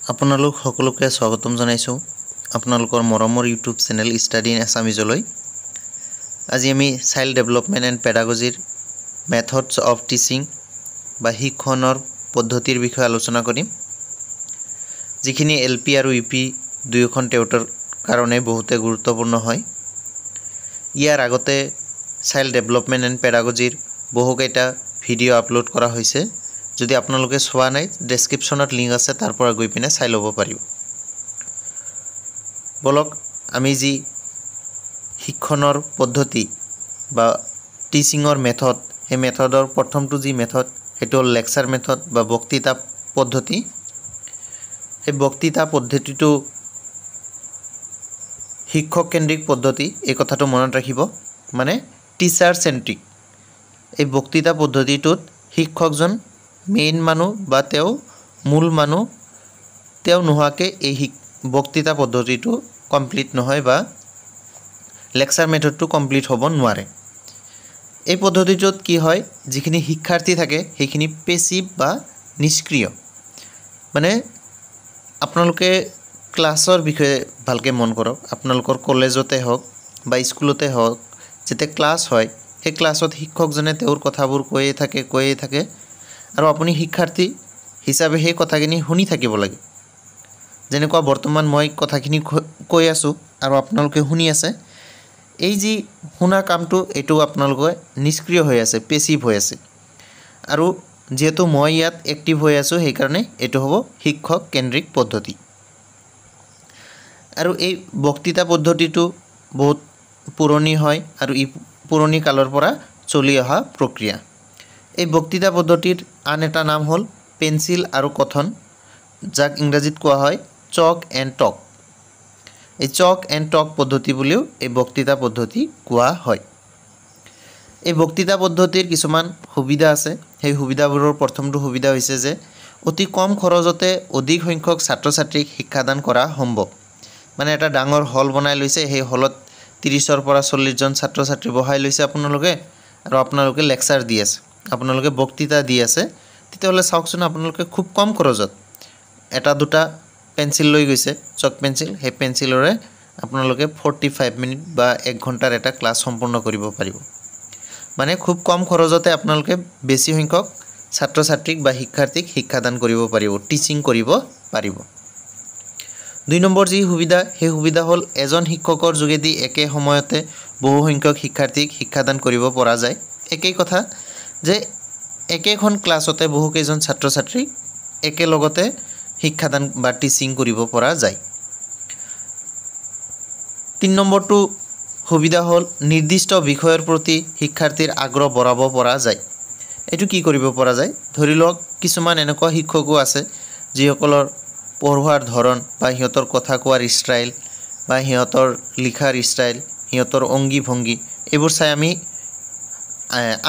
আপোনালোক সকলোকে স্বাগতম জনাইছো আপোনালোকৰ মৰমৰ ইউটিউব চেনেল ষ্টাডি ইন আছামিজলৈ আজি আমি চাইল্ড ডেভেলপমেন্ট এণ্ড পেডাগজিৰ মেথডছ অফ টিচিং বা শিক্ষণৰ পদ্ধতিৰ বিষয়ে আলোচনা কৰিম যিখিনি এলপি আৰু ইপি দুয়োখন টেউটৰ কাৰণে বহুতে গুৰুত্বপূৰ্ণ হয় ইয়াৰ আগতে চাইল্ড ডেভেলপমেন্ট এণ্ড পেডাগজিৰ বহুকেইটা ভিডিও আপলোড কৰা হৈছে যদি আপোনালোকে চোৱা নাই ডেসক্ৰিপচনত লিংক আছে তাৰ পৰা গৈ পিনে চাই ল'ব পাৰিব বলক আমি যি শিক্ষণৰ পদ্ধতি বা টিচিংৰ মেথড এই মেথডৰ প্ৰথমটো যি মেথড হেটো লেকচাৰ মেথড বা বক্তৃতা পদ্ধতি এই বক্তৃতা পদ্ধতিটো শিক্ষক কেন্দ্ৰিক পদ্ধতি এই কথাটো মনত ৰাখিব মানে টিচাৰ সেন্ট্ৰিক এই বক্তৃতা পদ্ধতিটোত শিক্ষকজন মেইন মানুহ বা তেও মূল মানুহ তেও নোহাকে এই বক্তৃতা পদ্ধতিটো কমপ্লিট নহয় বা লেকচাৰ মেথডটো কমপ্লিট হ'ব নোৱাৰে এই পদ্ধতিটোত কি হয় যিখিনি শিক্ষাৰ্থী থাকে সেইখিনি পেসিভ বা নিষ্ক্ৰিয় মানে আপোনালোকে ক্লাছৰ বিষয়ে ভালকে মন কৰক আপোনালোকৰ কলেজতে হওক বা স্কুলতে হওক যেতে ক্লাছ হয় সেই ক্লাছত শিক্ষকজনে তেওঁৰ কথাবোৰ কৈয়ে থাকে আৰু আপুনি শিক্ষাৰ্থী হিচাপে সেই কথাখিনি শুনি থাকিব লাগে যেনেকুৱা বৰ্তমান মই কথাখিনি কৈ আছো আৰু আপোনালোকে শুনি আছে এই যি শুনা কামটো এটো আপোনালোকে নিষ্ক্ৰিয় হৈ আছে পেসিভ হৈ আছে আৰু যেহেতু মই ইয়াত এক্টিভ হৈ আছো সেই কাৰণে এটো হ'ব শিক্ষক কেন্দ্ৰিক পদ্ধতি আৰু এই বক্তৃতা পদ্ধতিটো বহুত পুৰণি হয় আৰু ই পুৰণি কালৰ পৰা চলি অহা প্ৰক্ৰিয়া এই বক্তৃতা পদ্ধতিৰ আন এটা নাম হল পেন্সিল আৰু কথন যাক ইংৰাজীত কোৱা হয় চক এণ্ড টক এই চক এণ্ড টক পদ্ধতি বুলিও এই বক্তৃতা পদ্ধতি কোৱা হয় এই বক্তৃতা পদ্ধতিৰ কিছুমান সুবিধা আছে সেই সুবিধাবোৰৰ প্ৰথমটো সুবিধা হৈছে যে অতি কম খৰচতে অধিক সংখ্যক ছাত্ৰ-ছাত্ৰীক শিক্ষাদান কৰা সম্ভৱ মানে এটা ডাঙৰ হল বনাই লৈছে সেই হলত 30 ৰ পৰা 40 জন ছাত্ৰ-ছাত্ৰী বহাই লৈছে আপোনালোকে আৰু আপোনালোকে লেকচাৰ দি আছে আপোনালোকে বক্তৃতা দি আছে তেতিয়াহলে চাওকচোন আপোনালোকে খুব কম খৰচত এটা দুটা পেন্সিল লৈ গৈছে চক পেন্সিল হে পেন্সিলৰে আপোনালোকে 45 মিনিট বা 1 ঘণ্টাৰ এটা ক্লাছ সম্পূৰ্ণ কৰিব পাৰিব মানে খুব কম খৰচতে আপোনালোকে বেছি সংখ্যক ছাত্ৰ-ছাত্ৰীক বা শিক্ষাৰ্থীক শিক্ষাদান কৰিব পাৰিব টিচিং কৰিব পাৰিব দুই নম্বৰ যি সুবিধা সেই সুবিধা হল এজন শিক্ষকৰ যোগেদি একে সময়তে বহু সংখ্যক শিক্ষাৰ্থীক শিক্ষাদান কৰিব পৰা যায় একেই কথা যে একেখন ক্লাছতে বহু কেইজন ছাত্ৰ-ছাত্ৰী একে লগতে শিক্ষাদান বা টিচিং কৰিব পৰা যায় 3 নম্বৰটো সুবিধা হল নিৰ্দিষ্ট বিষয়ৰ প্ৰতি শিক্ষাৰ্থীৰ আগ্ৰহ বঢ়াব পৰা যায় এটো কি কৰিব পৰা যায় ধৰি লওক কিছুমান এনেকুৱা শিক্ষকও আছে যিসকলৰ পঢ়োৱাৰ ধৰণ বা হিয়তৰ কথা কোৱাৰ ষ্টাইল বা হিয়তৰ লিখাৰ ষ্টাইল হিয়তৰ অঙ্গী ভঙ্গী এইবোৰ চাই আমি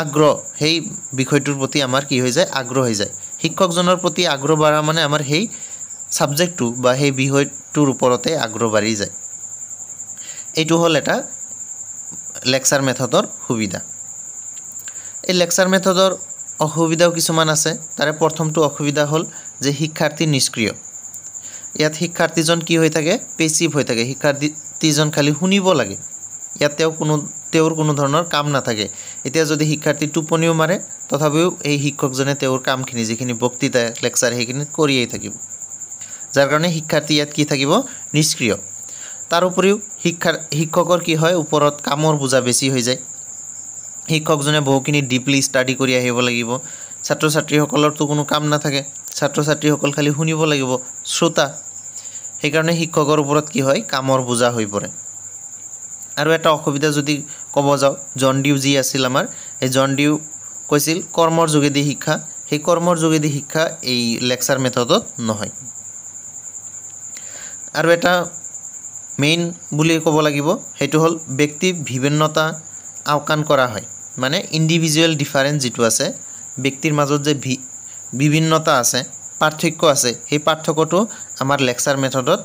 আগ্ৰহ সেই বিষয়টোৰ প্ৰতি আমাৰ কি হৈ যায় আগ্ৰহ হৈ যায় শিক্ষকজনৰ প্ৰতি আগ্ৰহ বাঢ়া মানে আমাৰ সেই সাবজেক্টটো বা সেই বিষয়টোৰ ওপৰতে আগ্ৰহ বাঢ়ি যায় এইটো হল এটা লেকচাৰ মেথডৰ সুবিধা এই লেকচাৰ মেথডৰ অসুবিধাও কিছুমান আছে তাৰে প্ৰথমটো অসুবিধা হল যে শিক্ষাৰ্থী নিষ্ক্ৰিয় ইয়াত শিক্ষাৰ্থীজন কি হৈ থাকে পেসিভ হৈ থাকে শিক্ষাৰ্থীজন খালি শুনিব লাগে ইয়াত তেওঁৰ কোনো ধৰণৰ কাম নাথাকে এতিয়া যদি শিক্ষাৰ্থী টোপনিও মাৰে তথাপিও এই শিক্ষকজনে তেওঁৰ কামখিনি যিখিনি বক্তৃতা লেকচাৰ সেইখিনি কৰিয়েই থাকিব যাৰ কাৰণে শিক্ষাৰ্থী ইয়াত কি থাকিব নিষ্ক্ৰিয় তাৰ উপৰিও শিক্ষকৰ কি হয় ওপৰত কামৰ বুজা বেছি হৈ যায় শিক্ষকজনে বহুখিনি ডিপলি ষ্টাডি কৰি আহিব লাগিব ছাত্ৰ-ছাত্ৰীসকলৰটো কোনো কাম নাথাকে ছাত্ৰ-ছাত্ৰীসকল খালি শুনিব লাগিব শ্ৰোতা সেই কাৰণে শিক্ষকৰ ওপৰত কি হয় কামৰ বুজা হৈ পৰে আৰু এটা অসুবিধা যদি ক'ব যাও জন ডিউ যি আছিল আমাৰ এই জন ডিউ কৈছিল কৰ্মৰ যোগেদি শিক্ষা সেই কৰ্মৰ যোগেদি শিক্ষা এই লেকচাৰ মেথডত নহয় আৰু এটা মেইন বুলি ক'ব লাগিব হেতু হল ব্যক্তি বিভিন্নতা আওকাণ কৰা হয় মানে ইন্ডিভিজুৱেল ডিফাৰেন্স যেটো আছে ব্যক্তিৰ মাজত যে বিভিন্নতা আছে পাৰ্থক্য আছে সেই পাৰ্থক্যটো আমাৰ লেকচাৰ মেথডত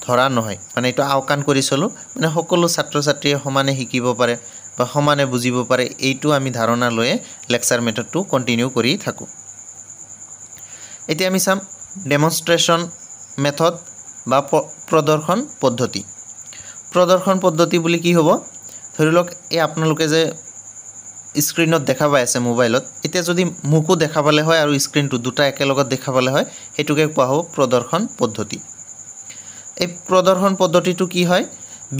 ধৰা নহয় মানে এটো আওকাণ কৰি চলো মানে সকলো ছাত্ৰ-ছাত্ৰীয়ে সমানে শিকিব পাৰে বা সমানে বুজিব পাৰে এইটো আমি ধাৰণা লয়ে লেকচাৰ মেথডটো কন্টিনিউ কৰি থাকো এতিয়া আমি চাম ডেমনস্ট্ৰেচন মেথড বা প্ৰদৰ্শন পদ্ধতি। প্ৰদৰ্শন পদ্ধতি বুলি কি হ'ব, ধৰি লওক এই আপোনালোকে যে স্ক্ৰীনত দেখা পাই আছে মোবাইলত, এতিয়া যদি মুখো দেখা পালে হয় আৰু স্ক্ৰীনটো দুটা একেলগত দেখা পালে হয়, সেইটোকে কোৱা হ'ব প্ৰদৰ্শন পদ্ধতি। এই প্ৰদৰ্শন পদ্ধতিটো কি হয়,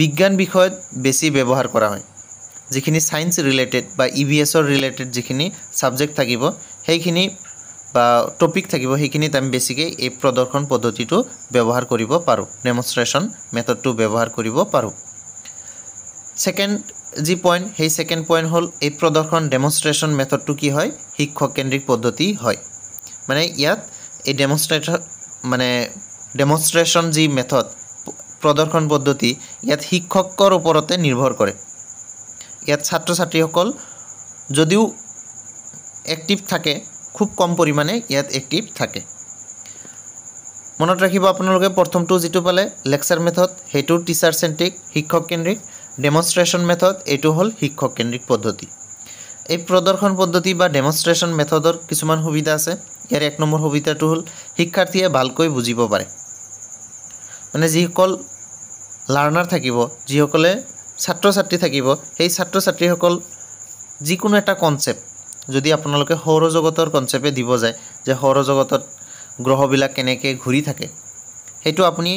বিজ্ঞান বিষয়ত বেছি ব্যৱহাৰ কৰা হয়। যিখিনি সায়েন্স ৰিলেটেড বা EVSৰ ৰিলেটেড যিখিনি সাবজেক্ট থাকিব, সেইখিনি বা টপিক থাকিব, সেইখিনিত আমি বেছিকৈ এই প্ৰদৰ্শন পদ্ধতিটো ব্যৱহাৰ কৰিব পাৰোঁ, ডেমনষ্ট্ৰেশ্যন মেথডটো ব্যৱহাৰ কৰিব পাৰোঁ। সেকেন্ড যি পইণ্ট, সেই সেকেন্ড পইণ্ট হ'ল এই প্ৰদৰ্শন ডেমনষ্ট্ৰেশ্যন মেথডটো কি হয়, শিক্ষক কেন্দ্ৰিক পদ্ধতি হয়। মানে ইয়াত এই ডেমনষ্ট্ৰেশ্যন যি মেথড প্ৰদৰ্শন পদ্ধতি, ইয়াত শিক্ষকৰ ওপৰতে নিৰ্ভৰ কৰে। ইয়াত ছাত্ৰ ছাত্ৰীসকল যদিও এক্টিভ থাকে, খুব কম পৰিমাণে ইয়াত এক্টিভ থাকে। মনত ৰাখিব আপোনালোকে প্ৰথমটো যিটো পালে লেকচাৰ মেথড, সেইটো টিচাৰ চেন্ট্ৰিক শিক্ষক কেন্দ্ৰিক, ডেমনষ্ট্ৰেশ্যন মেথড এইটো হ'ল শিক্ষক কেন্দ্ৰিক পদ্ধতি। এই প্ৰদৰ্শন পদ্ধতি বা ডেমনষ্ট্ৰেশ্যন মেথডৰ কিছুমান সুবিধা আছে। ইয়াৰ এক নম্বৰ সুবিধাটো হ'ল শিক্ষাৰ্থীয়ে ভালকৈ বুজিব পাৰে। মানে যিসকল লাৰ্ণাৰ থাকিব, যিসকলে ছাত্ৰ ছাত্ৰী থাকিব, সেই ছাত্ৰ ছাত্ৰীসকল যিকোনো এটা কনচেপ্ট যদি আপোনালোকে সৌৰজগতৰ কনচেপ্টে দিব যায়, যে সৌৰজগতত গ্ৰহবিলাক কেনেকৈ ঘূৰি থাকে, সেইটো আপুনি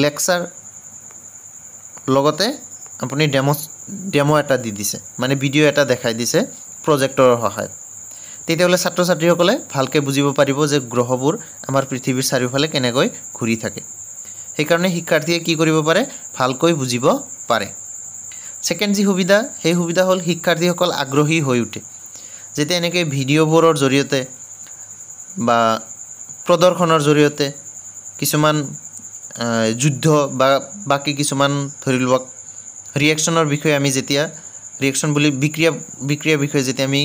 লেকচাৰ লগতে আপুনি ডেমো এটা দি দিছে, মানে ভিডিঅ' এটা দেখাই দিছে প্ৰজেক্টৰৰ সহায়ত, তেতিয়াহ'লে ছাত্ৰ ছাত্ৰীসকলে ভালকৈ বুজিব পাৰিব যে গ্ৰহবোৰ আমাৰ পৃথিৱীৰ চাৰিওফালে কেনেকৈ ঘূৰি থাকে। সেইকাৰণে শিক্ষাৰ্থীয়ে কি কৰিব পাৰে, ভালকৈ বুজিব পাৰে। সেকেন্ড যি সুবিধা, সেই সুবিধা হ'ল শিক্ষাৰ্থীসকল আগ্ৰহী হৈ উঠে। যেতিয়া এনেকৈ ভিডিঅ'বোৰৰ জৰিয়তে বা প্ৰদৰ্শনৰ জৰিয়তে কিছুমান যুদ্ধ বা বাকী কিছুমান ধৰি লওক ৰিয়েকশ্যনৰ বিষয়ে আমি যেতিয়া ৰিয়েকশ্যন বুলি বিক্ৰিয়াৰ বিষয়ে যেতিয়া আমি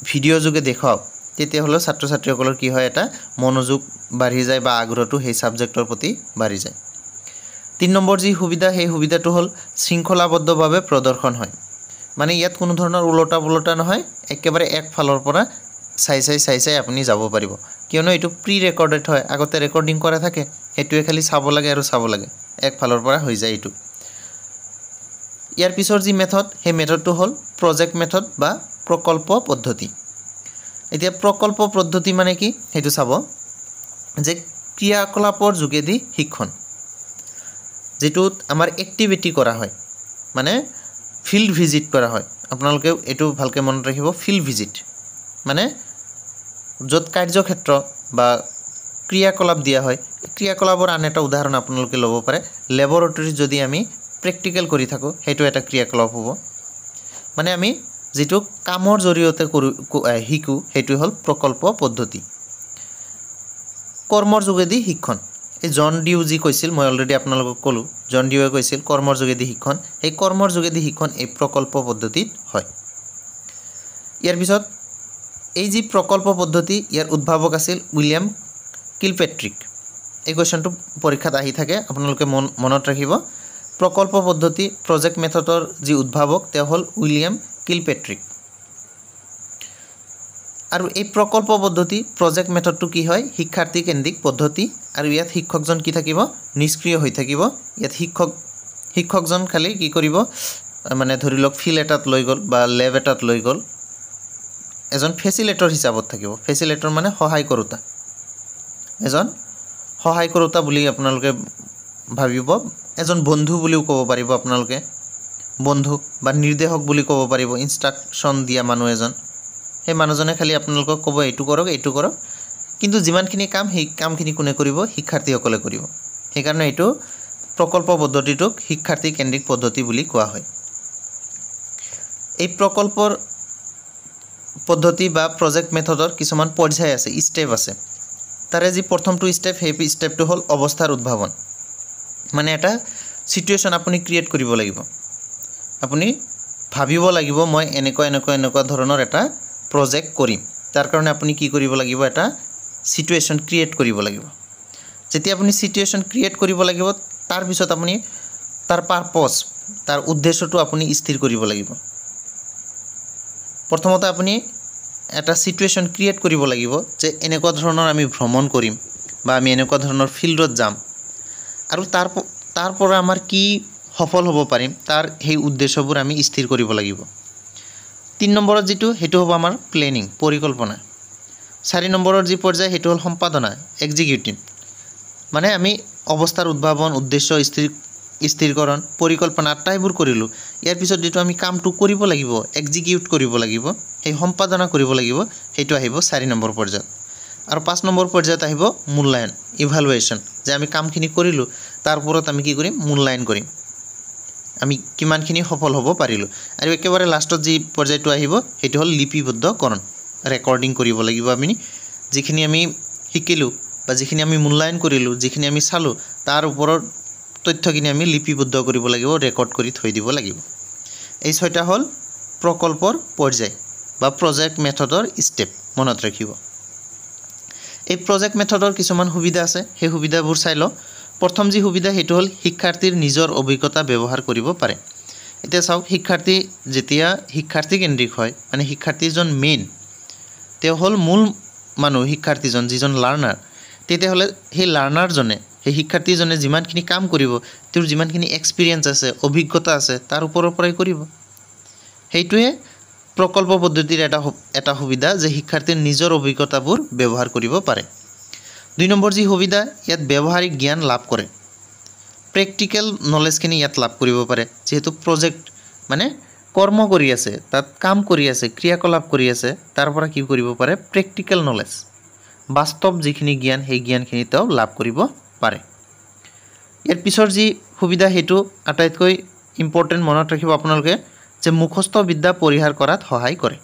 ভিডিঅ' যোগে দেখাওঁ, তেতিয়াহ'লে ছাত্ৰ ছাত্ৰীসকলৰ কি হয়, এটা মনোযোগ বাঢ়ি যায় বা আগ্ৰহটো সেই ছাবজেক্টৰ প্ৰতি বাঢ়ি যায়। 3 নম্বৰ যি সুবিধা, সেই সুবিধাটো হ'ল শৃংখলাবদ্ধভাৱে প্ৰদৰ্শন হয়। মানে ইয়াত কোনো ধৰণৰ ওলটা পোলটা নহয়, একেবাৰে এক ফালৰ পৰা চাই আপুনি যাব পাৰিব। কিয়নো এইটো প্ৰি ৰেকৰ্ডেড হয়, আগতে ৰেকৰ্ডিং কৰা থাকে, সেইটোৱে খালি চাব লাগে আৰু চাব লাগে, এক ফালৰ পৰা হৈ যায় এইটো। ইয়াৰ পিছৰ যি মেথড, সেই মেথডটো হ'ল প্ৰজেক্ট মেথড বা প্ৰকল্প পদ্ধতি। এতিয়া প্ৰকল্প পদ্ধতি মানে কি, সেইটো চাব যে ক্ৰিয়াকলাপৰ যোগেদি শিক্ষণ, যিটোত আমাৰ এক্টিভিটি কৰা হয়, মানে ফিল্ড ভিজিট কৰা হয়। আপোনালোকে এইটো ভালকৈ মনত ৰাখিব, ফিল্ড ভিজিট মানে য'ত কাৰ্যক্ষেত্ৰ বা ক্ৰিয়াকলাপ দিয়া হয়। ক্ৰিয়াকলাপৰ আন এটা উদাহৰণ আপোনালোকে ল'ব পাৰে, লেবৰেটৰীত যদি আমি প্ৰেক্টিকেল কৰি থাকোঁ, সেইটো এটা ক্ৰিয়াকলাপ হ'ব। মানে আমি যিটো কামৰ জৰিয়তে শিকোঁ, সেইটো হ'ল প্ৰকল্প পদ্ধতি। কৰ্মৰ যোগেদি শিক্ষণ, এই জন ডিউ যি কৈছিল, মই অলৰেডি আপোনালোকক ক'লোঁ, জন ডিউৱে কৈছিল কৰ্মৰ যোগেদি শিক্ষণ। এই কৰ্মৰ যোগেদি শিক্ষণ এই প্ৰকল্প পদ্ধতিত হয়। ইয়াৰ পিছত এই যি প্ৰকল্প পদ্ধতি, ইয়াৰ উদ্ভাৱক আছিল উইলিয়াম কিলপেট্ৰিক। এই কুৱেশ্যনটো পৰীক্ষাত আহি থাকে, আপোনালোকে মনত ৰাখিব। প্ৰকল্প পদ্ধতি প্ৰজেক্ট মেথডৰ যি উদ্ভাৱক, তেওঁ হ'ল উইলিয়াম কিলপেট্ৰিক। আৰু এই প্ৰকল্প পদ্ধতি প্ৰজেক্ট মেথডটো কি হয়, শিক্ষাৰ্থী কেন্দ্ৰিক পদ্ধতি। আৰু ইয়াত শিক্ষকজন কি থাকিব, নিষ্ক্ৰিয় হৈ থাকিব। ইয়াত শিক্ষকজন খালি কি কৰিব, মানে ধৰি লওক ফিল্ড এটাত লৈ গ'ল বা লেব এটাত লৈ গ'ল, এজন ফেচিলেটৰ হিচাপত থাকিব। ফেচিলেটৰ মানে সহায় কৰোঁতা, এজন সহায় কৰোঁতা বুলি আপোনালোকে ভাবিব। এজন বন্ধু বুলিও ক'ব পাৰিব আপোনালোকে, বন্ধু বা নিৰ্দেশক বুলি ক'ব পাৰিব, ইনষ্ট্ৰাকশ্যন দিয়া মানুহ এজন। সেই মানুহজনে খালি আপোনালোকক ক'ব এইটো কৰক, এইটো কৰক, কিন্তু যিমানখিনি কাম, সেই কামখিনি কোনে কৰিব, শিক্ষাৰ্থীসকলে কৰিব। সেইকাৰণে এইটো প্ৰকল্প পদ্ধতিটোক শিক্ষাৰ্থী কেন্দ্ৰিক পদ্ধতি বুলি কোৱা হয়। এই প্ৰকল্পৰ পদ্ধতি বা প্ৰজেক্ট মেথডৰ কিছুমান পৰ্যায় আছে, ষ্টেপ আছে। তাৰে যি প্ৰথমটো ষ্টেপ, সেই ষ্টেপটো হ'ল অৱস্থাৰ উদ্ভাৱন। মানে এটা চিটুৱেশ্যন আপুনি ক্ৰিয়েট কৰিব লাগিব। আপুনি ভাবিব লাগিব, মই এনেকুৱা ধৰণৰ এটা প্ৰজেক্ট কৰিম। তাৰ কাৰণে আপুনি কি কৰিব লাগিব, এটা চিটুৱেশ্যন ক্ৰিয়েট কৰিব লাগিব। যেতিয়া আপুনি চিটুৱেশ্যন ক্ৰিয়েট কৰিব লাগিব, তাৰপিছত আপুনি তাৰ পাৰপছ, তাৰ উদ্দেশ্যটো আপুনি স্থিৰ কৰিব লাগিব। প্ৰথমতে আপুনি এটা চিটুৱেশ্যন ক্ৰিয়েট কৰিব লাগিব যে এনেকুৱা ধৰণৰ আমি ভ্ৰমণ কৰিম, বা আমি এনেকুৱা ধৰণৰ ফিল্ডত যাম আৰু তাৰ পৰা আমাৰ কি সফল হ'ব পাৰিম তাৰ সেই উদ্দেশ্যবোৰ আমি স্থিৰ কৰিব লাগিব। 3 নম্বৰত যিটো সেইটো হ'ব আমাৰ প্লেনিং পৰিকল্পনা। 4 নম্বৰৰ যি পৰ্যায় সেইটো হ'ল সম্পাদনা এক্সিকিউটিভ। মানে আমি অৱস্থাৰ উদ্ভাৱন উদ্দেশ্য স্থিৰকৰণ পৰিকল্পনা আটাইবোৰ কৰিলোঁ। ইয়াৰ পিছত যেটো আমি কামটো কৰিব লাগিব এক্সিকিউট কৰিব লাগিব সেই সম্পাদনা কৰিব লাগিব সেইটো আহিব 4 নম্বৰ পৰ্যায়ত। আৰু 5 নম্বৰ পৰ্যায়ত আহিব মূল্যায়ন ইভালুৱেশ্যন যে আমি কামখিনি কৰিলোঁ তাৰ ওপৰত আমি কি কৰিম মূল্যায়ন কৰিম আমি কিমানখিনি সফল হ'ব পাৰিলোঁ। আৰু একেবাৰে লাষ্টত যি পৰ্যায়টো আহিব সেইটো হ'ল লিপিবদ্ধকৰণ ৰেকৰ্ডিং কৰিব লাগিব আমি যিখিনি আমি শিকিলোঁ বা যিখিনি আমি মূল্যায়ন কৰিলোঁ যিখিনি আমি চালোঁ তাৰ ওপৰত তথ্যখিনি আমি লিপিবদ্ধ কৰিব লাগিব ৰেকৰ্ড কৰি থৈ দিব লাগিব। এই 6টা হ'ল প্ৰকল্পৰ পৰ্যায় বা প্ৰজেক্ট মেথডৰ ষ্টেপ মনত ৰাখিব। এই প্ৰজেক্ট মেথডৰ কিছুমান সুবিধা আছে সেই সুবিধাবোৰ চাই লওঁ। প্ৰথম যি সুবিধা সেইটো হ'ল শিক্ষাৰ্থীৰ নিজৰ অভিজ্ঞতা ব্যৱহাৰ কৰিব পাৰে। এতিয়া চাওক শিক্ষাৰ্থী যেতিয়া শিক্ষাৰ্থী কেন্দ্ৰিক হয় মানে শিক্ষাৰ্থীজন মেইন তেওঁ হ'ল মূল মানুহ শিক্ষাৰ্থীজন যিজন লাৰ্ণাৰ তেতিয়াহ'লে সেই লাৰ্ণাৰজনে সেই শিক্ষাৰ্থীজনে যিমানখিনি কাম কৰিব তেওঁৰ যিমানখিনি এক্সপিৰিয়েঞ্চ আছে অভিজ্ঞতা আছে তাৰ ওপৰৰ পৰাই কৰিব। সেইটোৱে প্ৰকল্প পদ্ধতিৰ এটা সুবিধা যে শিক্ষাৰ্থীৰ নিজৰ অভিজ্ঞতাবোৰ ব্যৱহাৰ কৰিব পাৰে। 2 নম্বৰ যি সুবিধা ইয়াত ব্যৱহাৰিক জ্ঞান লাভ কৰে প্ৰেক্টিকেল নলেজখিনি ইয়াত লাভ কৰিব পাৰে যেহেতু প্ৰজেক্ট মানে কৰ্ম কৰি আছে তাত কাম কৰি আছে ক্ৰিয়াকলাপ কৰি আছে তাৰ পৰা কি কৰিব পাৰে প্ৰেক্টিকেল নলেজ বাস্তৱ যিখিনি জ্ঞান সেই জ্ঞানখিনি তেওঁ লাভ কৰিব পাৰে। ইয়াৰ পিছৰ যি সুবিধা সেইটো আটাইতকৈ ইম্পৰ্টেণ্ট মনত ৰাখিব আপোনালোকে যে মুখস্থ বিদ্যা পৰিহাৰ কৰাত সহায় কৰে।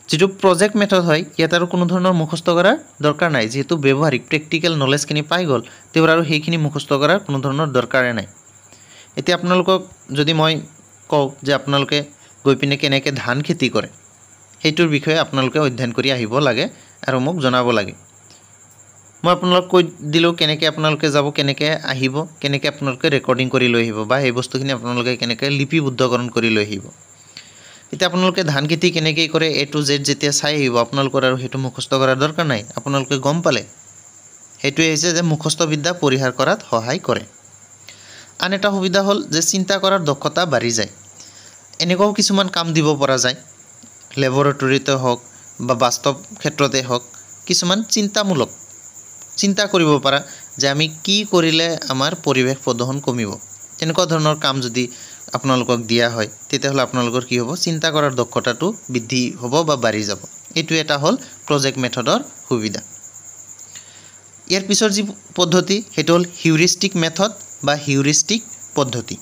যেটো প্ৰজেক্ট মেথড হয় ইয়াত আৰু কোনো ধৰণৰ মুখস্থ কৰাৰ দৰকাৰ নাই যেহেতু ব্যৱহাৰিক প্ৰেক্টিকেল নলেজখিনি পাই গ'ল তেওঁৰ আৰু সেইখিনি মুখস্থ কৰাৰ কোনো ধৰণৰ দৰকাৰে নাই। এতিয়া আপোনালোকক যদি মই কওঁ যে আপোনালোকে গৈ পিনে কেনেকৈ ধান খেতি কৰে সেইটোৰ বিষয়ে আপোনালোকে অধ্যয়ন কৰি আহিব লাগে আৰু মোক জনাব লাগে। মই আপোনালোকক কৈ দিলোঁ কেনেকৈ আপোনালোকে যাব কেনেকৈ আহিব কেনেকৈ আপোনালোকে ৰেকৰ্ডিং কৰি লৈ আহিব বা সেই বস্তুখিনি আপোনালোকে কেনেকৈ লিপিবদ্ধকৰণ কৰি লৈ আহিব। এতিয়া আপোনালোকে ধান খেতি কেনেকৈ কৰে A to Z যেতিয়া চাই আহিব আপোনালোকৰ আৰু সেইটো মুখস্থ কৰাৰ দৰকাৰ নাই আপোনালোকে গম পালে সেইটোৱে হৈছে যে মুখস্থ বিদ্যা পৰিহাৰ কৰাত সহায় কৰে। আন এটা সুবিধা হ'ল যে চিন্তা কৰাৰ দক্ষতা বাঢ়ি যায়। এনেকুৱাও কিছুমান কাম দিব পৰা যায় লেবৰেটৰীতে হওক বা বাস্তৱ ক্ষেত্ৰতে হওক কিছুমান চিন্তা কৰিব পৰা যে আমি কি কৰিলে আমাৰ পৰিৱেশ প্ৰদূষণ কমিব তেনেকুৱা ধৰণৰ কাম যদি আপোনালোকক দিয়া হয় তেতিয়াহ'লে আপোনালোকৰ কি হ'ব চিন্তা কৰাৰ দক্ষতাটো বৃদ্ধি হ'ব বা বাঢ়ি যাব। এইটো এটা হ'ল প্ৰজেক্ট মেথডৰ সুবিধা। ইয়াৰ পিছৰ যি পদ্ধতি সেইটো হ'ল হিউৰিষ্টিক মেথড বা হিউৰিষ্টিক পদ্ধতি।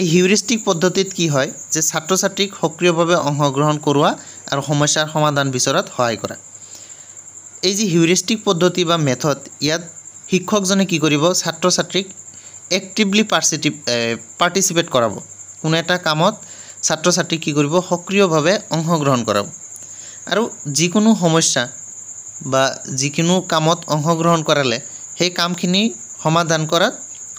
এই হিউৰিষ্টিক পদ্ধতিত কি হয় যে ছাত্ৰ ছাত্ৰীক সক্ৰিয়ভাৱে অংশগ্ৰহণ কৰোৱা আৰু সমস্যাৰ সমাধান বিচৰাত সহায় কৰা। এই যি হিউৰিষ্টিক পদ্ধতি বা মেথড ইয়াত শিক্ষকজনে কি কৰিব ছাত্ৰ ছাত্ৰীক এক্টিভলি পাৰ্টিচিপেট কৰাব কোনো এটা কামত ছাত্ৰ ছাত্ৰীক কি কৰিব সক্ৰিয়ভাৱে অংশগ্ৰহণ কৰাব আৰু যিকোনো সমস্যা বা যিকোনো কামত অংশগ্ৰহণ কৰালে সেই কামখিনি সমাধান কৰাত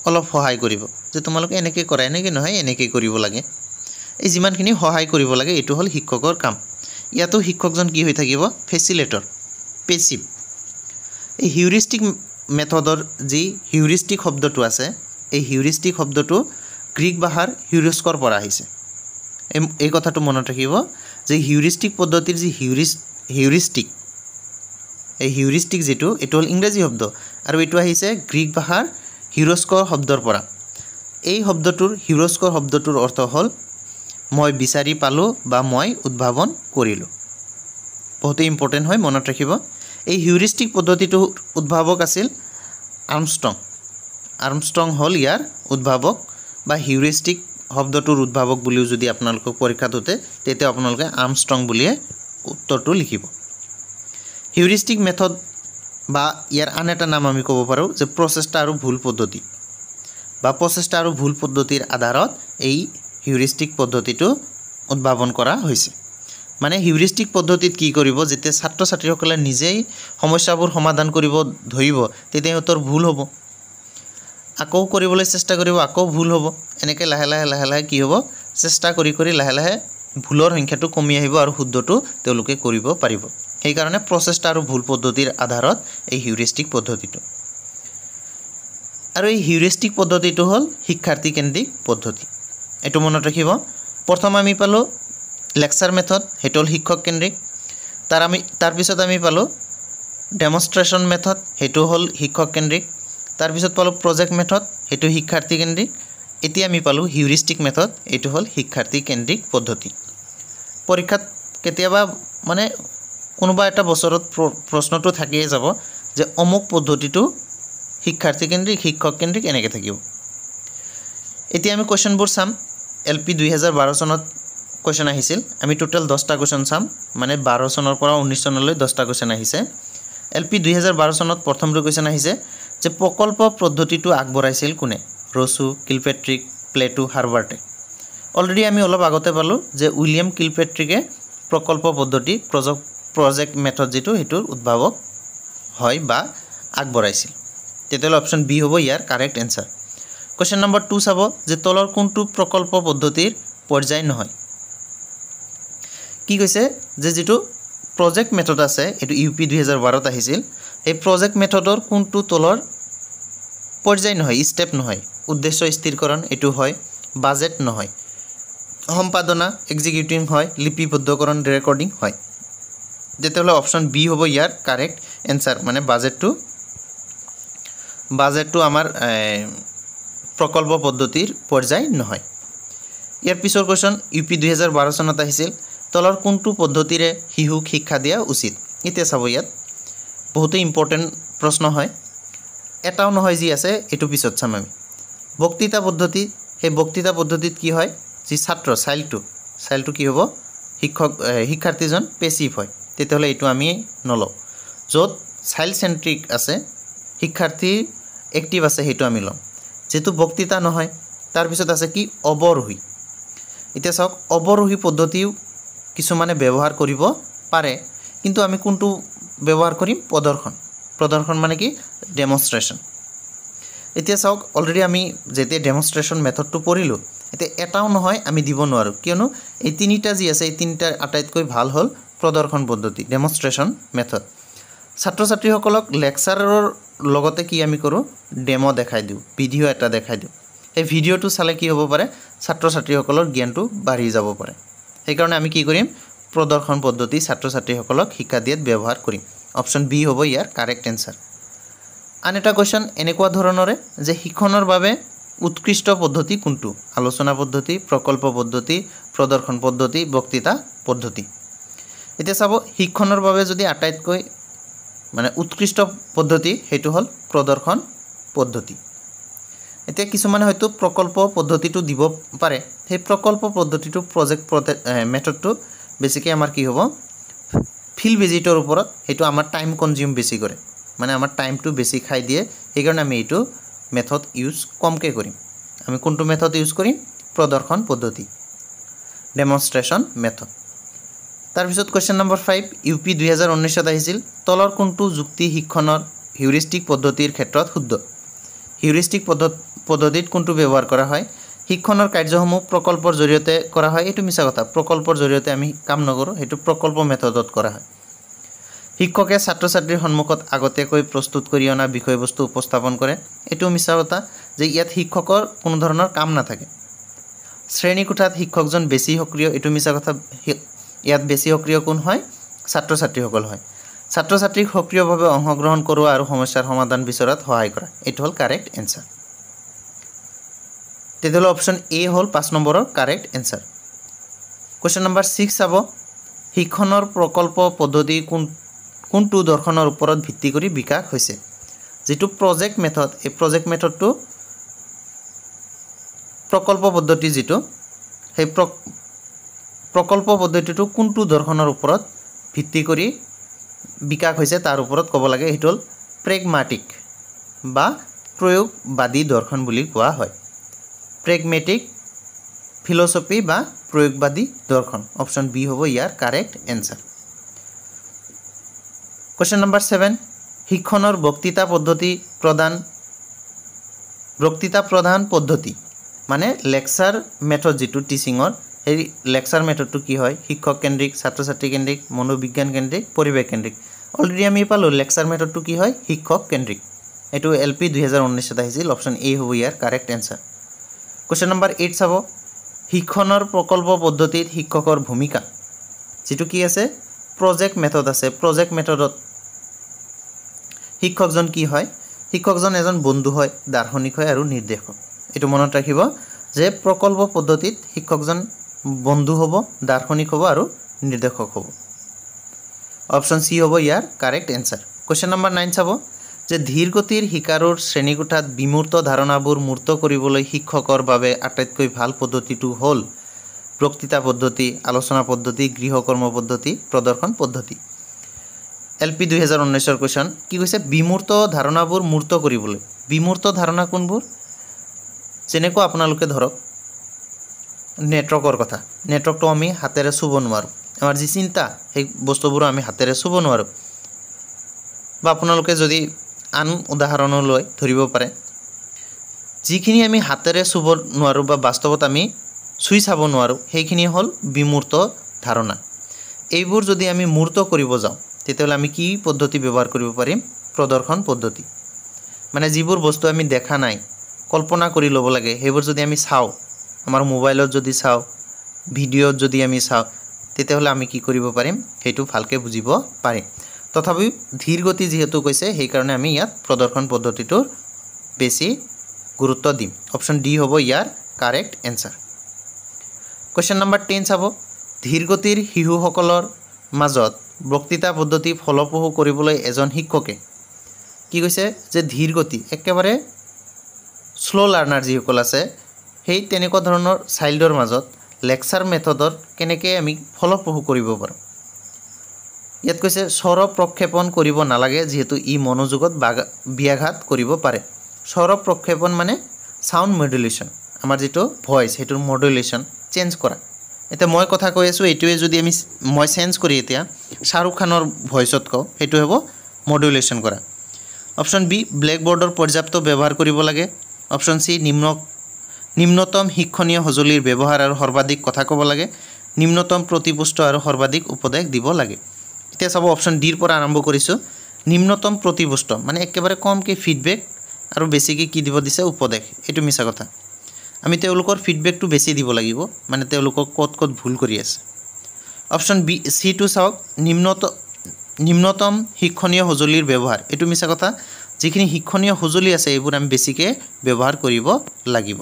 অলপ সহায় কৰিব যে তোমালোকে এনেকৈ কৰা এনেকৈ নহয় এনেকৈ কৰিব লাগে এই যিমানখিনি সহায় কৰিব লাগে এইটো হ'ল শিক্ষকৰ কাম। ইয়াতো শিক্ষকজন কি হৈ থাকিব ফেচিলেটৰ পেছিভ। এই হিউৰিষ্টিক মেথডৰ যি হিউৰিষ্টিক শব্দটো আছে এই হিউৰিষ্টিক শব্দটো গ্ৰীক ভাষাৰ হিউৰস্কৰ পৰা আহিছে। এই কথাটো মনত ৰাখিব যে হিউৰিষ্টিক পদ্ধতিৰ যি হিউৰিষ্টিক এই হিউৰিষ্টিক যেটো এইটো হ'ল ইংৰাজী শব্দ আৰু এইটো আহিছে গ্ৰীক ভাষাৰ হিউৰস্কৰ শব্দৰ পৰা। এই শব্দটোৰ হিউৰস্কৰ শব্দটোৰ অৰ্থ হ'ল মই বিচাৰি পালোঁ বা মই উদ্ভাৱন কৰিলোঁ। বহুত ইম্পৰ্টেণ্ট হয় মনত ৰাখিব। এই হিউৰিষ্টিক পদ্ধতিটো উদ্ভাৱক আছিল আৰ্মষ্ট্ৰং হ'ল ইয়াৰ উদ্ভাৱক বা হিউৰিষ্টিক শব্দটোৰ উদ্ভাৱক বুলিও যদি আপোনালোকক পৰীক্ষাত সোধে তেতিয়া আপোনালোকে আৰ্মষ্ট্ৰং বুলিয়ে উত্তৰটো লিখিব। হিউৰিষ্টিক মেথড বা ইয়াৰ আন এটা নাম আমি ক'ব পাৰোঁ যে প্ৰচেষ্টা আৰু ভুল পদ্ধতি বা প্ৰচেষ্টা আৰু ভুল পদ্ধতিৰ আধাৰত এই হিউৰিষ্টিক পদ্ধতিটো উদ্ভাৱন কৰা হৈছে। মানে হিউৰিষ্টিক পদ্ধতিত কি কৰিব যেতিয়া ছাত্ৰ ছাত্ৰীসকলে নিজেই সমস্যাবোৰ সমাধান কৰিব ধৰিব তেতিয়া সিহঁতৰ ভুল হ'ব আকৌ কৰিবলৈ চেষ্টা কৰিব আকৌ ভুল হ'ব এনেকৈ লাহে লাহে কি হ'ব চেষ্টা কৰি লাহে ভুলৰ সংখ্যাটো কমি আহিব আৰু শুদ্ধটো তেওঁলোকে কৰিব পাৰিব। সেইকাৰণে প্ৰচেষ্টা আৰু ভুল পদ্ধতিৰ আধাৰত এই হিউৰিষ্টিক পদ্ধতিটো। আৰু এই হিউৰিষ্টিক পদ্ধতিটো হ'ল শিক্ষাৰ্থী কেন্দ্ৰিক পদ্ধতি। এইটো মনত ৰাখিব। প্ৰথম আমি পালোঁ লেকচাৰ মেথড, সেইটো হ'ল শিক্ষক কেন্দ্ৰিক। তাৰপিছত আমি পালোঁ ডেমনষ্ট্ৰেশ্যন মেথড, সেইটো হ'ল শিক্ষক কেন্দ্ৰিক। তাৰপিছত পালোঁ প্ৰজেক্ট মেথড, সেইটো শিক্ষাৰ্থী কেন্দ্ৰিক। এতিয়া আমি পালোঁ হিউৰিষ্টিক মেথড, এইটো হ'ল শিক্ষাৰ্থী কেন্দ্ৰিক পদ্ধতি। পৰীক্ষাত কেতিয়াবা মানে কোনোবা এটা বছৰত প্ৰশ্নটো থাকিয়ে যাব যে অমুক পদ্ধতিটো শিক্ষাৰ্থী কেন্দ্ৰিক, শিক্ষক কেন্দ্ৰিক এনেকৈ থাকিব। এতিয়া আমি কুৱেশ্যনবোৰ চাম। LP 2012 চনত কুৱেশ্যন আহিছিল। আমি টোটেল 10টা কুৱেশ্যন চাম, মানে 12 চনৰ পৰা 19 চনলৈ 10টা কুৱেশ্যন আহিছে। LP 2012 চনত প্ৰথমটো কুৱেশ্যন আহিছে যে প্ৰকল্প পদ্ধতিটো আগবঢ়াইছিল কোনে? ৰছু, কিলপেট্ৰিক, প্লেটো, হাৰ্বাৰ্টে। অলৰেডি আমি অলপ আগতে পালোঁ যে উইলিয়াম কিলপেট্ৰিকে প্ৰকল্প পদ্ধতি প্ৰজেক্ট মেথড যিটো সেইটোৰ উদ্ভাৱক হয় বা আগবঢ়াইছিল। তেতিয়াহ'লে অপশ্যন বি হ'ব ইয়াৰ কাৰেক্ট এনচাৰ। কুৱেশ্যন নম্বৰ 2 চাব যে তলৰ কোনটো প্ৰকল্প পদ্ধতিৰ পৰ্যায় নহয়? কি কৈছে যে যিটো প্ৰজেক্ট মেথড আছে, এইটো UP 2012ত আহিছিল। এই প্ৰজেক্ট মেথডৰ কোনটো তলৰ পৰ্যায় নহয়, ষ্টেপ নহয়? উদ্দেশ্য স্থিৰকৰণ এইটো হয়, বাজেট নহয়, সম্পাদনা এক্সিকিউটিং হয়, লিপিবদ্ধকৰণ ৰেকৰ্ডিং হয়। তেতিয়াহ'লে অপশ্যন বি হ'ব ইয়াৰ কাৰেক্ট এনচাৰ, মানে বাজেটটো আমাৰ প্ৰকল্প পদ্ধতিৰ পৰ্যায় নহয়। ইয়াৰ পিছৰ কুৱেশ্যন UP 2012 চনত আহিছিল। তলৰ কোনটো পদ্ধতিৰে শিশুক শিক্ষা দিয়া উচিত? এতিয়া চাব, ইয়াত বহুতো ইম্পৰ্টেণ্ট প্ৰশ্ন হয়। এটাও নহয় যি আছে এইটো পিছত চাম আমি। বক্তৃতা পদ্ধতি, সেই বক্তৃতা পদ্ধতিত কি হয়? যি ছাত্ৰ চাইল্ডটো কি হ'ব? শিক্ষাৰ্থীজন পেছিভ হয়। তেতিয়াহ'লে এইটো আমি নলওঁ। য'ত চাইল্ড চেণ্ট্ৰিক আছে, শিক্ষাৰ্থী এক্টিভ আছে, সেইটো আমি ল'ম। যিটো বক্তৃতা নহয়, তাৰপিছত আছে কি? অৱৰোহী। এতিয়া চাওক, অৱৰোহী পদ্ধতিও কিছুমানে ব্যৱহাৰ কৰিব পাৰে, কিন্তু আমি কোনটো ব্যৱহাৰ কৰিম? প্ৰদৰ্শন মানে কি? ডেমনষ্ট্ৰেশ্যন। এতিয়া চাওক, অলৰেডি আমি যেতিয়া ডেমনষ্ট্ৰেশ্যন মেথডটো পঢ়িলোঁ, এতিয়া এটাও নহয় আমি দিব নোৱাৰোঁ, কিয়নো এই তিনিটা যি আছে, এই তিনিটাৰ আটাইতকৈ ভাল হ'ল প্ৰদৰ্শন পদ্ধতি, ডেমনষ্ট্ৰেশ্যন মেথড। ছাত্ৰ ছাত্ৰীসকলক লেকচাৰৰ লগতে কি আমি কৰোঁ? ডেমো দেখাই দিওঁ, ভিডিঅ' এটা দেখাই দিওঁ। সেই ভিডিঅ'টো চালে কি হ'ব পাৰে? ছাত্ৰ ছাত্ৰীসকলৰ জ্ঞানটো বাঢ়ি যাব পাৰে। সেইকাৰণে আমি কি কৰিম? প্ৰদৰ্শন পদ্ধতি ছাত্ৰ ছাত্ৰীসকলক শিক্ষা দিয়াত ব্যৱহাৰ কৰিম। অপশ্যন বি হ'ব ইয়াৰ কাৰেক্ট এনচাৰ। আন এটা কুৱেশ্যন এনেকুৱা ধৰণৰে যে শিক্ষণৰ বাবে উৎকৃষ্ট পদ্ধতি কোনটো? আলোচনা পদ্ধতি, প্ৰকল্প পদ্ধতি, প্ৰদৰ্শন পদ্ধতি, বক্তৃতা পদ্ধতি। এতিয়া চাব, শিক্ষণৰ বাবে যদি আটাইতকৈ মানে উৎকৃষ্ট পদ্ধতি, সেইটো হ'ল প্ৰদৰ্শন পদ্ধতি। এতিয়া কিছুমানে হয়তো প্ৰকল্প পদ্ধতিটো দিব পাৰে। সেই প্ৰকল্প পদ্ধতিটো মেথডটো বেছিকৈ আমাৰ কি হ'ব? ফিল্ড ভিজিটৰ ওপৰত, সেইটো আমাৰ টাইম কনজিউম বেছি কৰে, মানে আমাৰ টাইমটো বেছি খাই দিয়ে। সেইকাৰণে আমি এইটো মেথড ইউজ কমকৈ কৰিম। আমি কোনটো মেথড ইউজ কৰিম? প্ৰদৰ্শন পদ্ধতি, ডেমনষ্ট্ৰেশ্যন মেথড। তাৰপিছত কুৱেশ্যন নম্বৰ 5 UP 2019ত আহিছিল। তলৰ কোনটো যুক্তি শিক্ষণৰ হিউৰিষ্টিক পদ্ধতিৰ ক্ষেত্ৰত শুদ্ধ? হিউৰিষ্টিক পদ্ধতিত কোনটো ব্যৱহাৰ কৰা হয়? শিক্ষণৰ কাৰ্যসমূহ প্ৰকল্পৰ জৰিয়তে কৰা হয়, এইটো মিছা কথা। প্ৰকল্পৰ জৰিয়তে আমি কাম নকৰোঁ, সেইটো প্ৰকল্প মেথডত কৰা হয়। শিক্ষকে ছাত্ৰ ছাত্ৰীৰ সন্মুখত আগতীয়াকৈ প্ৰস্তুত কৰি অনা বিষয়বস্তু উপস্থাপন কৰে, এইটো মিছা কথা যে ইয়াত শিক্ষকৰ কোনো ধৰণৰ কাম নাথাকে। শ্ৰেণীকোঠাত শিক্ষকজন বেছি সক্ৰিয়, এইটো মিছা কথা। ইয়াত বেছি সক্ৰিয় কোন হয়? ছাত্ৰ ছাত্ৰীসকল হয়। ছাত্ৰ ছাত্ৰীক সক্ৰিয়ভাৱে অংশগ্ৰহণ কৰোৱা আৰু সমস্যাৰ সমাধান বিচৰাত সহায় কৰা, এইটো হ'ল কাৰেক্ট এনচাৰ। তেতিয়াহ'লে অপশ্যন এ হ'ল 5 নম্বৰৰ কাৰেক্ট এনচাৰ। কুৱেশ্যন নম্বৰ 6 চাব, শিক্ষণৰ প্ৰকল্প পদ্ধতি কোনটো দৰ্শনৰ ওপৰত ভিত্তি কৰি বিকাশ হৈছে? যিটো প্ৰজেক্ট মেথড, এই প্ৰজেক্ট মেথডটো প্ৰকল্প পদ্ধতি যিটো, সেই প্ৰকল্প পদ্ধতিটো কোনটো দৰ্শনৰ ওপৰত ভিত্তি কৰি বিকাশ হৈছে তাৰ ওপৰত ক'ব লাগে। সেইটো হ'ল প্ৰেগমাটিক বা প্ৰয়োগবাদী দৰ্শন বুলি কোৱা হয়। প্ৰেগমেটিক ফিলচফি বা প্ৰয়োগবাদী দৰ্শন। অপশ্যন বি হ'ব ইয়াৰ কাৰেক্ট এনচাৰ। কুৱেশ্যন নম্বৰ 7 শিক্ষণৰ বক্তৃতা প্ৰধান পদ্ধতি মানে লেকচাৰ মেথড যিটো টিচিঙৰ, সেই লেকচাৰ মেথডটো কি হয় শিক্ষক কেন্দ্ৰিক ছাত্ৰ ছাত্ৰী কেন্দ্ৰিক মনোবিজ্ঞান কেন্দ্ৰিক পৰিৱেশ কেন্দ্ৰিক অলৰেডি আমি পালোঁ লেকচাৰ মেথডটো কি হয় শিক্ষক কেন্দ্ৰিক এইটো LP 2019 আহিছিল অপশ্যন এ হ'ব ইয়াৰ কাৰেক্ট এনসাৰ কোৱেশ্চন নম্বৰ 8 চাব শিক্ষণৰ প্ৰকল্প পদ্ধতিত শিক্ষকৰ ভূমিকা যেটো কি আছে প্ৰজেক্ট মেথড আছে প্ৰজেক্ট মেথডত শিক্ষকজন কি হয় শিক্ষকজন এজন বন্ধু হয় দাৰ্শনিক হয় আৰু নিৰ্দেশক এটো মনত ৰাখিব যে প্ৰকল্প পদ্ধতিত শিক্ষকজন বন্ধু হ'ব দাৰ্শনিক হ'ব আৰু নিৰ্দেশক হ'ব অপশ্যন সি হ'ব ইয়াৰ কাৰেক্ট এনসাৰ কোৱেশ্চন নম্বৰ 9 চাব যে ধীৰ গতিৰ শিকাৰৰ শ্ৰেণীকোঠাত বিমূৰ্ত ধাৰণাবোৰ মূৰ্ত কৰিবলৈ শিক্ষকৰ বাবে আটাইতকৈ ভাল পদ্ধতিটো হ'ল বক্তৃতা পদ্ধতি আলোচনা পদ্ধতি গৃহকৰ্ম পদ্ধতি প্ৰদৰ্শন পদ্ধতি LP 2019 ৰ কোৱেশ্চন কি কৈছে বিমূৰ্ত ধাৰণাবোৰ মূৰ্ত কৰিবলৈ বিমূৰ্ত ধাৰণা কোনবোৰ যেনেকৈ আপোনালোকে ধৰক নেটৱৰ্কৰ কথা নেটৱৰ্কটো আমি হাতেৰে চুব নোৱাৰো আমাৰ যি চিন্তা সেই বস্তুবোৰ আমি হাতেৰে চুব নোৱাৰো বা আপোনালোকে যদি আন উদাহৰণ লৈ ধৰিব পাৰে যিখিনি আমি হাতেৰে চুব নোৱাৰো বা বাস্তৱত আমি চুই চাব নোৱাৰো সেইখিনি হল বিমূৰ্ত ধাৰণা এইবোৰ যদি আমি মূৰ্ত কৰিব যাওঁ তেতিয়াহলে আমি কি পদ্ধতি ব্যৱহাৰ কৰিব পাৰিম প্ৰদৰ্শন পদ্ধতি মানে যিবোৰ বস্তু আমি দেখা নাই কল্পনা কৰি ল'ব লাগে সেইবোৰ যদি আমি চাওঁ আমাৰ মোবাইলত যদি চাওঁ ভিডিঅ'ত যদি আমি চাওঁ তেতিয়াহলে আমি কি কৰিব পাৰিম সেইটো ভালকে বুজিব পাৰিম তথাপি ধীৰ গতি যেহেতু কৈছে সেই কাৰণে আমি ইয়াত প্ৰদৰ্শন পদ্ধতিটোৰ বেছি গুৰুত্ব দিম অপশ্যন ডি হ'ব ইয়াৰ কাৰেক্ট এনসাৰ কোৱেশ্চন নম্বৰ 10 চাব ধীৰ গতিৰ শিশুসকলৰ মাজত বক্তৃতা পদ্ধতি ফলপ্ৰসূ কৰিবলৈ এজন শিক্ষকে কি কৈছে যে ধীৰ গতি একেবাৰে স্লো লাৰ্নাৰ যিসকল আছে সেই তেনেকুৱা ধৰণৰ চাইল্ডৰ মাজত লেকচাৰ মেথডৰ কেনেকৈ আমি ফলপ্ৰসূ কৰিব পাৰো ইয়াত কৈছে স্বৰ প্ৰক্ষেপণ কৰিব নালাগে যেহেতু ই মনোযোগত ব্যাঘাত কৰিব পাৰে স্বৰ প্ৰক্ষেপণ মানে সাউন্ড মডুলেশ্যন আমাৰ যেটো ভয়েস হেতুৰ মডুলেশ্যন চেঞ্জ কৰা এটা মই কথা কৈ আছো এটোৱে যদি আমি মই চেঞ্জ কৰি এতিয়া শাহৰুখ খানৰ ভয়েসত কও হেতু হ'ব মডুলেশ্যন কৰা অপশ্যন বি ব্ল্যাক বোৰ্ডৰ পৰ্যাপ্ত ব্যৱহাৰ কৰিব লাগে অপশ্যন সি নিম্নতম শিক্ষণীয় সঁজুলিৰ ব্যৱহাৰ আৰু সৰ্বাধিক কথা ক'ব লাগে নিম্নতম প্ৰতিপুষ্ট আৰু সৰ্বাধিক উপদেশ দিব লাগে এতিয়া সব অপশ্যন ডি ৰ পৰা আৰম্ভ কৰিছো নিম্নতম প্ৰতিপুষ্ট মানে একেবাৰে কমকে ফিডব্যাক আৰু বেছিকে কি দিব দিছে উপদেশ এটো মিছা কথা আমি তেওঁলোকৰ ফিডব্যাকটো বেছি দিব লাগিব মানে তেওঁলোকক কত ভুল কৰি আছে অপশ্যন বি সি টু চাওক নিম্নতম শিক্ষণীয় সঁজুলিৰ ব্যৱহাৰ এটো মিছা কথা যিখিনি শিক্ষণীয় সঁজুলি আছে এইবোৰ আমি বেছিকে ব্যৱহাৰ কৰিব লাগিব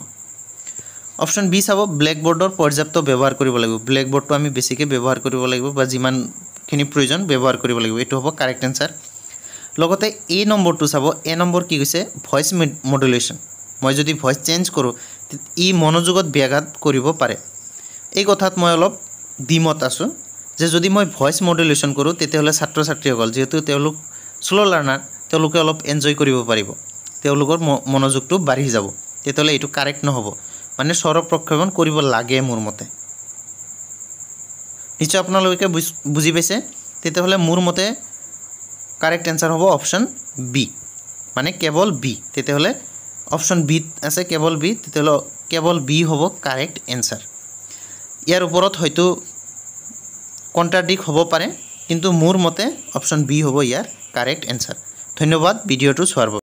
অপশ্যন বি চাব ব্ল্যাক বোৰ্ডৰ পৰ্যাপ্ত ব্যৱহাৰ কৰিব লাগিব ব্ল্যাক বোৰ্ডটো আমি বেছিকে ব্যৱহাৰ কৰিব লাগিব বা যিমানখিনি প্ৰয়োজন ব্যৱহাৰ কৰিব লাগিব এটো হ'ব কাৰেক্ট এনসাৰ লগতে এ নম্বৰটো চাব এ নম্বৰ কি কৈছে ভয়েস মডুলেশ্যন মই যদি ভয়েস চেঞ্জ কৰো ই মনোযোগত ব্যাঘাত কৰিব পাৰে এই কথাত মই অলপ দ্বিমত আছো যে যদি মই ভয়েস মডুলেশ্যন কৰো তেতিয়াহলে ছাত্ৰ ছাত্ৰীসকল যেহেতু তেওঁলোক স্লো লাৰ্নাৰ তেওঁলোকে অলপ এনজয় কৰিব পাৰিব তেওঁলোকৰ মনোযোগটো বাঢ়ি যাব তেতিয়াহলে এটো কাৰেক্ট নহব মানে স্বৰ প্ৰক্ষেপণ কৰিব লাগে মোৰ মতে নিশ্চয় আপোনালোকে বুজি পাইছে তেতিয়াহলে মোৰ মতে কাৰেক্ট এনসাৰ হ'ব অপশ্যন বি মানে কেৱল বি তেতিয়াহলে অপশ্যন বি আছে কেৱল বি তেতিয়াহলে কেৱল বি হ'ব কাৰেক্ট এনসাৰ ইয়াৰ ওপৰত হয়তো কন্ট্ৰাডিক্ট হ'ব পাৰে কিন্তু মোৰ মতে অপশ্যন বি হ'ব ইয়াৰ কাৰেক্ট এনসাৰ ধন্যবাদ ভিডিঅটো চোৱাৰ বাবে